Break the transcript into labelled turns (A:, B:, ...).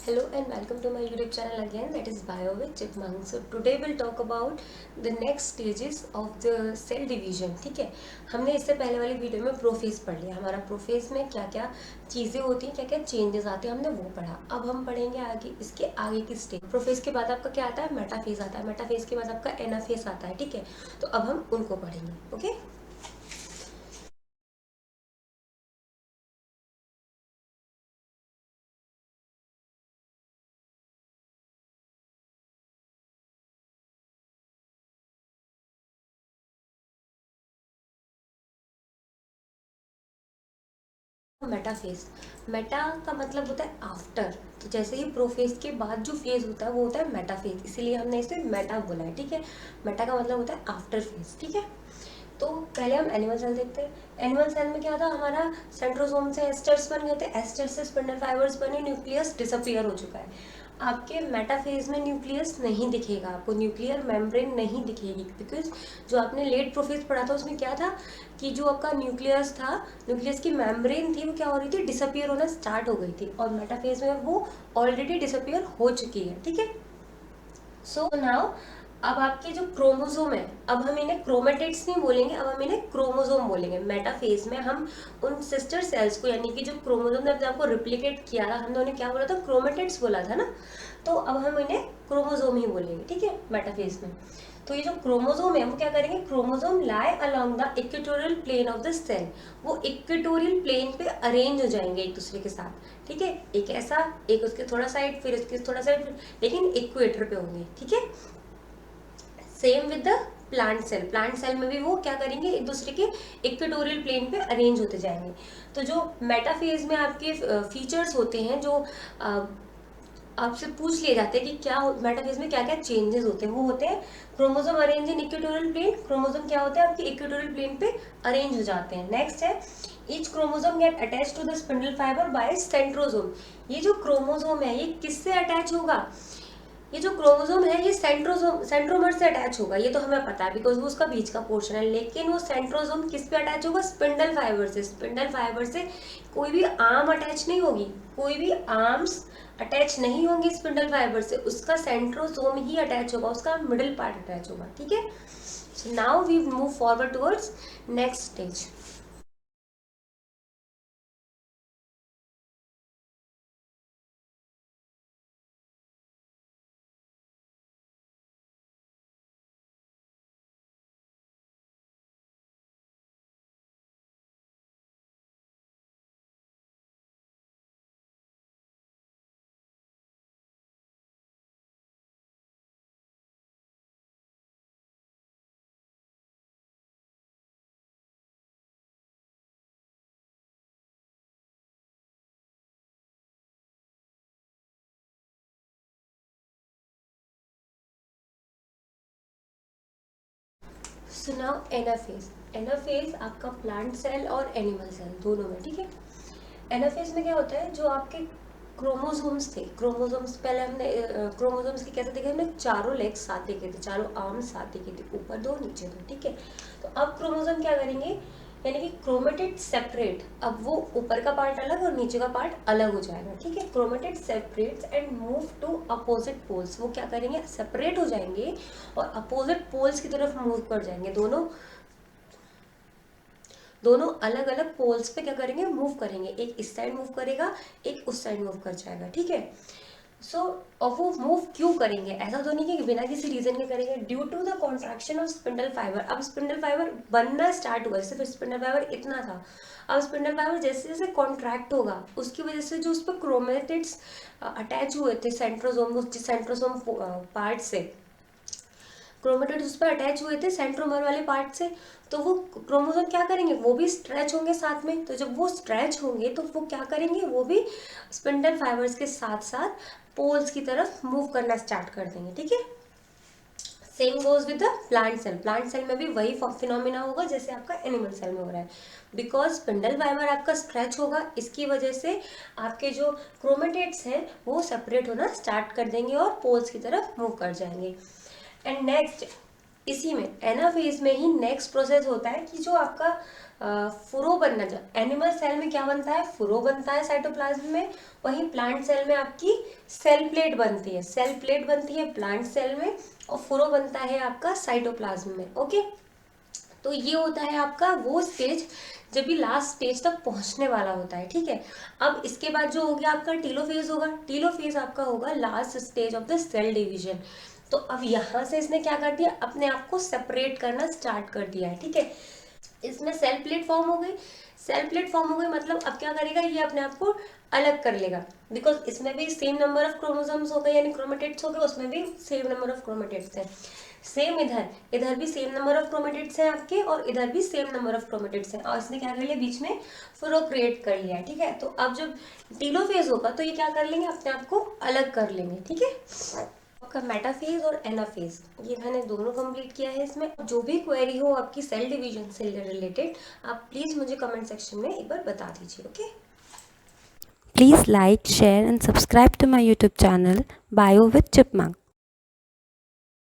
A: Hello and welcome to my YouTube channel again, that is Bio with Chipmunk. So today we'll talk about the next stages of the cell division. ठीक है, हमने इससे पहले वाली video में prophase पढ़ लिया. हमारा प्रोफेज में क्या क्या चीज़ें होती हैं, क्या क्या चेंजेस आते हैं, हमने वो पढ़ा. अब हम पढ़ेंगे आगे इसके आगे की स्टेज. प्रोफेज के बाद आपका क्या आता है, मेटाफेज आता है. मेटाफेज के बाद आपका एनाफेज आता है. ठीक है, तो अब हम उनको पढ़ेंगे. Okay, metaphase. मेटा का मतलब होता है आफ्टर. तो जैसे ही प्रोफेज के बाद जो फेज होता है वो होता है मेटाफेज, इसीलिए हमने इसे मेटा बोला है. ठीक है, मेटा का मतलब होता है आफ्टर फेज. ठीक है, तो पहले हम एनिमल सेल देखते हैं. एनिमल सेल में क्या था, हमारा सेंट्रोसोम से एस्टर्स बन गए थे, एस्टर से स्पिंडल फाइबर्स बने, न्यूक्लियस डिसअपियर हो चुका है. आपके मेटाफेज में न्यूक्लियस नहीं दिखेगा, आपको न्यूक्लियर मेम्ब्रेन नहीं दिखेगी, बिकॉज जो आपने लेट प्रोफेज पढ़ा था उसमें क्या था कि जो आपका न्यूक्लियस था, न्यूक्लियस की मेम्ब्रेन थी, वो क्या हो रही थी, डिसअपियर होना स्टार्ट हो गई थी, और मेटाफेज में वो ऑलरेडी डिसअपियर हो चुकी है. ठीक है, सो नाउ अब आपके जो क्रोमोसोम है, अब हम इन्हें क्रोमेटिड्स नहीं बोलेंगे, अब हम इन्हें क्रोमोसोम बोलेंगे. मेटाफेज में हम उन सिस्टर सेल्स को, यानी कि जो क्रोमोसोम ने अपने आप को रिप्लिकेट किया था, हमने उन्हें क्या बोला था, क्रोमेटिड्स बोला था ना. तो अब हम इन्हें क्रोमोसोम ही बोलेंगे. ठीक है, मेटाफेज में. तो ये जो क्रोमोसोम है वो क्या करेंगे, chromosome lie along the equatorial plane of the cell. वो इक्वेटोरियल प्लेन पे अरेंज हो जाएंगे एक दूसरे के साथ. ठीक है, एक ऐसा, एक उसके थोड़ा साइड, फिर उसके थोड़ा साइड, लेकिन इक्वेटर पे होंगे. ठीक है, same with the plant cell. Plant cell में भी वो क्या करेंगे, एक दूसरे के इक्वेटोरियल प्लेन पे अरेंज होते जाएंगे. तो जो मेटाफेज में आपके फीचर्स होते हैं, जो आपसे पूछ लिए जाते हैं कि क्या मेटाफेज में क्या क्या चेंजेस होते हैं, वो होते हैं chromosome arrange in equatorial plane. Chromosome क्या होते हैं, आपके इक्वेटोरियल प्लेन पे अरेंज हो जाते हैं. नेक्स्ट है, each chromosome get attach to the spindle fibre by centrosome. ये जो क्रोमोसोम है ये किससे अटैच होगा, ये जो क्रोमोसोम है ये सेंट्रोसोम, सेंट्रोमर से अटैच होगा. ये तो हमें पता है बिकॉज वो उसका बीच का पोर्शन है. लेकिन वो सेंट्रोसोम किस पे अटैच होगा, स्पिंडल फाइबर से. स्पिंडल फाइबर से कोई भी आर्म अटैच नहीं होगी, कोई भी आर्म्स अटैच नहीं होंगे स्पिंडल फाइबर से. उसका सेंट्रोसोम ही अटैच होगा, उसका मिडिल पार्ट अटैच होगा. ठीक है, so now we move forward towards next stage. So now anaphase. Anaphase आपका प्लांट सेल और एनिमल सेल दोनों में. ठीक है, एनाफेज में क्या होता है, जो आपके क्रोमोसोम्स थे, क्रोमोसोम्स पहले हमने क्रोमोसोम्स के कैसे देखे, हमने चारों लेग्स साथ देखे थे, चारों आर्म्स साथ देखे थे, ऊपर दो नीचे दो. ठीक है, तो अब क्रोमोसोम क्या करेंगे, यानी कि क्रोमेटिड सेपरेट. अब वो ऊपर का पार्ट अलग और नीचे का पार्ट अलग हो जाएगा. ठीक है, chromatid separates and move to opposite poles. वो क्या करेंगे, सेपरेट हो जाएंगे और अपोजिट पोल्स की तरफ मूव कर जाएंगे. दोनों दोनों अलग अलग पोल्स पे क्या करेंगे, मूव करेंगे. एक इस साइड मूव करेगा, एक उस साइड मूव कर जाएगा. ठीक है, सो और वो मूव क्यों करेंगे, ऐसा तो नहीं कि बिना किसी रीजन के करेंगे. Due to the contraction of spindle fibre. अब स्पिंडल फाइबर बनना स्टार्ट हुआ, जैसे फिर स्पिंडल फाइबर इतना था, अब स्पिंडल फाइबर जैसे जैसे कॉन्ट्रैक्ट होगा उसकी वजह से जो उस पर क्रोमेटिड्स अटैच हुए थे सेंट्रोसोम पार्ट से, क्रोमेटिड्स उस पर अटैच हुए थे सेंट्रोमर वाले पार्ट से. तो वो क्रोमोसोम क्या करेंगे, वो भी स्ट्रेच होंगे साथ में. तो जब वो स्ट्रेच होंगे तो वो क्या करेंगे, वो भी स्पिंडल फाइबर्स के साथ साथ पोल्स की तरफ मूव करना स्टार्ट कर देंगे. ठीक है, same goes with the plant cell. Plant cell में भी वही फिनोमिना होगा जैसे आपका एनिमल सेल में हो रहा है. बिकॉज स्पिंडल फाइबर आपका स्ट्रेच होगा, इसकी वजह से आपके जो क्रोमेटिड्स हैं वो सेपरेट होना स्टार्ट कर देंगे और पोल्स की तरफ मूव कर जाएंगे. एंड नेक्स्ट, इसी में एनाफेज में ही नेक्स्ट प्रोसेस होता है कि जो आपका फुरो बनना, जो एनिमल सेल में क्या बनता है, फुरो बनता है साइटोप्लाज्म में, वहीं प्लांट सेल में आपकी सेल प्लेट बनती है, सेल प्लेट बनती है प्लांट सेल में, और फुरो बनता है आपका साइटोप्लाज्म में। ओके, तो ये होता है आपका वो स्टेज जब भी लास्ट स्टेज तक पहुंचने वाला होता है। ठीक है, अब इसके बाद जो हो गया आपका टीलोफेज होगा, टीलोफेज आपका होगा last stage of the cell division. तो अब यहाँ से इसने क्या कर दिया, अपने आप को सेपरेट करना स्टार्ट कर दिया है। ठीक है, इसमें सेल प्लेट फॉर्म हो गई, सेल प्लेट फॉर्म हो गई, मतलब अब क्या करेगा, ये अपने आप को अलग कर लेगा, बिकॉज इसमें भी सेम नंबर ऑफ क्रोमोसोम्स हो गए यानी क्रोमेटिड्स हो गए, उसमें भी सेम नंबर ऑफ क्रोमेटिड्स हैं। सेम इधर, इधर भी सेम नंबर ऑफ क्रोमेटिड्स हैं आपके, और इधर भी सेम नंबर ऑफ क्रोमेटिड्स हैं, और इसने क्या कर लिया, बीच में फुरो क्रिएट कर लिया है। ठीक है, तो अब जब टीलोफेज होगा तो ये क्या कर लेंगे, अपने आप को अलग कर लेंगे। ठीक है, आपका मेटाफेज और एनाफेज ये मैंने दोनों कंप्लीट किया है। इसमें जो भी क्वेरी हो आपकी सेल डिवीजन से रिलेटेड, आप प्लीज़ मुझे कमेंट सेक्शन में एक बार बता दीजिए। Okay,
B: Please like, share and subscribe to my YouTube channel Bio with Chipmunk.